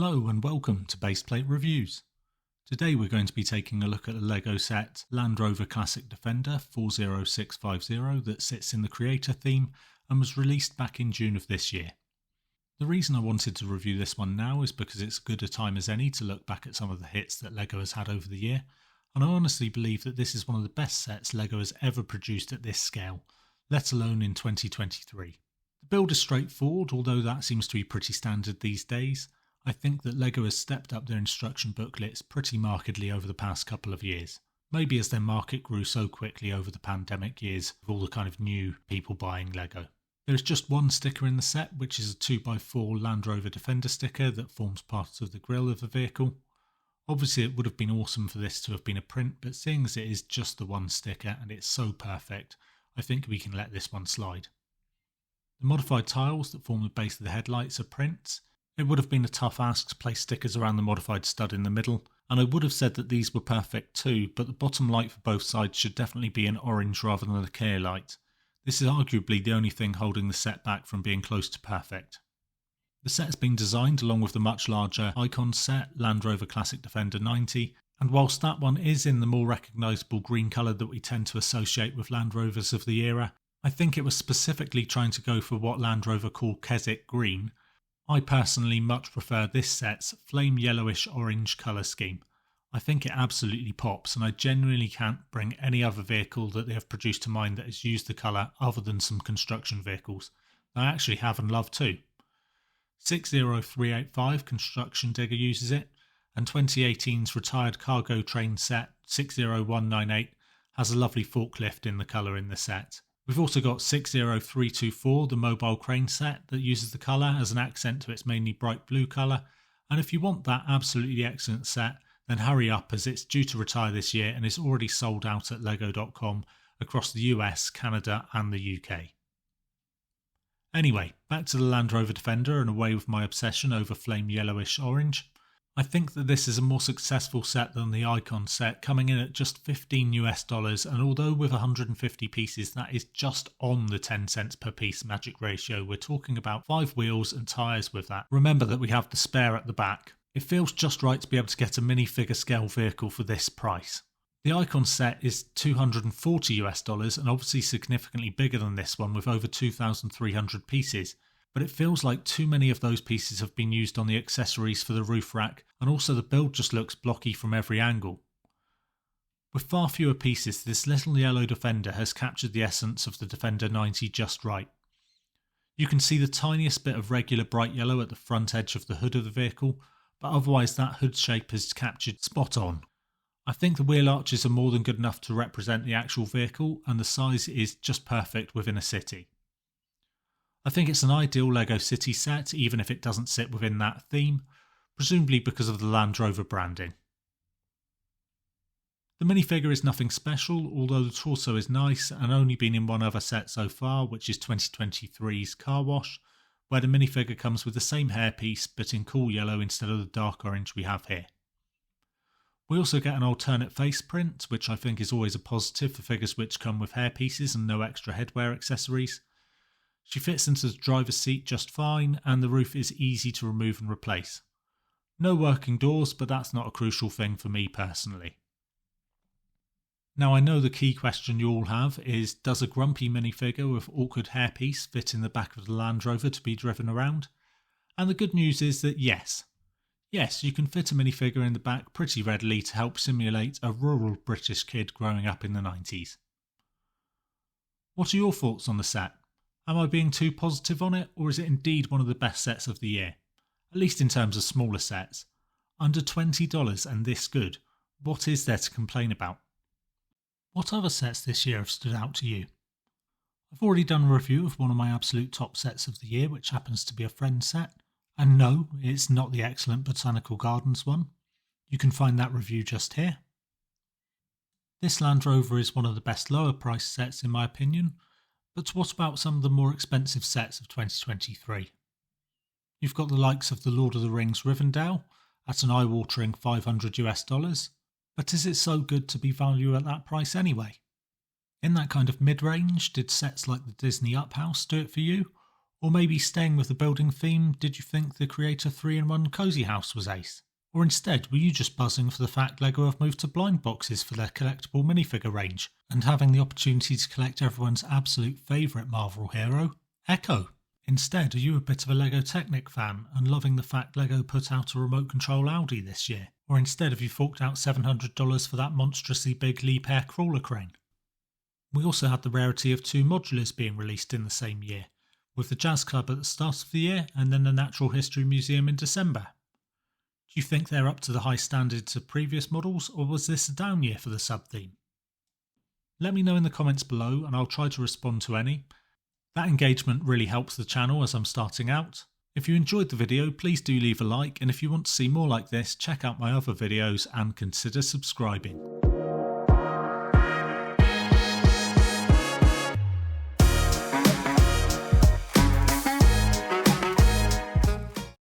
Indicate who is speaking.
Speaker 1: Hello and welcome to Baseplate Reviews. Today we're going to be taking a look at the LEGO set Land Rover Classic Defender 40650 that sits in the creator theme and was released back in June of this year. The reason I wanted to review this one now is because it's as good a time as any to look back at some of the hits that LEGO has had over the year, and I honestly believe that this is one of the best sets LEGO has ever produced at this scale, let alone in 2023. The build is straightforward, although that seems to be pretty standard these days. I think that LEGO has stepped up their instruction booklets pretty markedly over the past couple of years. Maybe as their market grew so quickly over the pandemic years with all the kind of new people buying LEGO. There is just one sticker in the set, which is a 2x4 Land Rover Defender sticker that forms part of the grille of the vehicle. Obviously it would have been awesome for this to have been a print, but seeing as it is just the one sticker and it's so perfect, I think we can let this one slide. The modified tiles that form the base of the headlights are prints. It would have been a tough ask to place stickers around the modified stud in the middle, and I would have said that these were perfect too, but the bottom light for both sides should definitely be an orange rather than a clear light. This is arguably the only thing holding the set back from being close to perfect. The set has been designed along with the much larger icon set Land Rover Classic Defender 90, and whilst that one is in the more recognisable green colour that we tend to associate with Land Rovers of the era, I think it was specifically trying to go for what Land Rover call Keswick green. I personally much prefer this set's flame yellowish orange colour scheme. I think it absolutely pops, and I genuinely can't bring any other vehicle that they have produced to mind that has used the colour other than some construction vehicles that I actually have and love too. 60385 Construction Digger uses it, and 2018's retired cargo train set 60198 has a lovely forklift in the colour in the set. We've also got 60324, the mobile crane set that uses the colour as an accent to its mainly bright blue colour, and if you want that absolutely excellent set, then hurry up as it's due to retire this year and is already sold out at lego.com across the US, Canada and the UK. Anyway, back to the Land Rover Defender and away with my obsession over flame yellowish orange. I think that this is a more successful set than the Icon set, coming in at just $15 and although with 150 pieces that is just on the 10 cents per piece magic ratio, we're talking about 5 wheels and tyres with that. Remember that we have the spare at the back. It feels just right to be able to get a minifigure scale vehicle for this price. The Icon set is $240 and obviously significantly bigger than this one with over 2,300 pieces. But it feels like too many of those pieces have been used on the accessories for the roof rack, and also the build just looks blocky from every angle. With far fewer pieces, this little yellow Defender has captured the essence of the Defender 90 just right. You can see the tiniest bit of regular bright yellow at the front edge of the hood of the vehicle, but otherwise that hood shape is captured spot on. I think the wheel arches are more than good enough to represent the actual vehicle, and the size is just perfect within a city. I think it's an ideal LEGO City set, even if it doesn't sit within that theme, presumably because of the Land Rover branding. The minifigure is nothing special, although the torso is nice and only been in one other set so far, which is 2023's Car Wash, where the minifigure comes with the same hairpiece but in cool yellow instead of the dark orange we have here. We also get an alternate face print, which I think is always a positive for figures which come with hairpieces and no extra headwear accessories. She fits into the driver's seat just fine, and the roof is easy to remove and replace. No working doors, but that's not a crucial thing for me personally. Now I know the key question you all have is, does a grumpy minifigure with awkward hairpiece fit in the back of the Land Rover to be driven around? And the good news is that yes. Yes, you can fit a minifigure in the back pretty readily to help simulate a rural British kid growing up in the 90s. What are your thoughts on the set? Am I being too positive on it, or is it indeed one of the best sets of the year? At least in terms of smaller sets. Under $20 and this good, what is there to complain about? What other sets this year have stood out to you? I've already done a review of one of my absolute top sets of the year, which happens to be a friend set. And no, it's not the excellent Botanical Gardens one. You can find that review just here. This Land Rover is one of the best lower price sets in my opinion. But what about some of the more expensive sets of 2023? You've got the likes of the Lord of the Rings Rivendell at an eye-watering $500, but is it so good to be value at that price anyway? In that kind of mid-range, did sets like the Disney Up House do it for you? Or maybe staying with the building theme, did you think the Creator 3-in-1 Cozy House was ace? Or instead, were you just buzzing for the fact LEGO have moved to blind boxes for their collectible minifigure range, and having the opportunity to collect everyone's absolute favourite Marvel hero, Echo? Instead, are you a bit of a LEGO Technic fan and loving the fact LEGO put out a remote control Audi this year? Or instead have you forked out $700 for that monstrously big Leap Air crawler crane? We also had the rarity of 2 modulars being released in the same year, with the Jazz Club at the start of the year and then the Natural History Museum in December. Do you think they're up to the high standards of previous models, or was this a down year for the sub-theme? Let me know in the comments below and I'll try to respond to any. That engagement really helps the channel as I'm starting out. If you enjoyed the video, please do leave a like, and if you want to see more like this, check out my other videos and consider subscribing.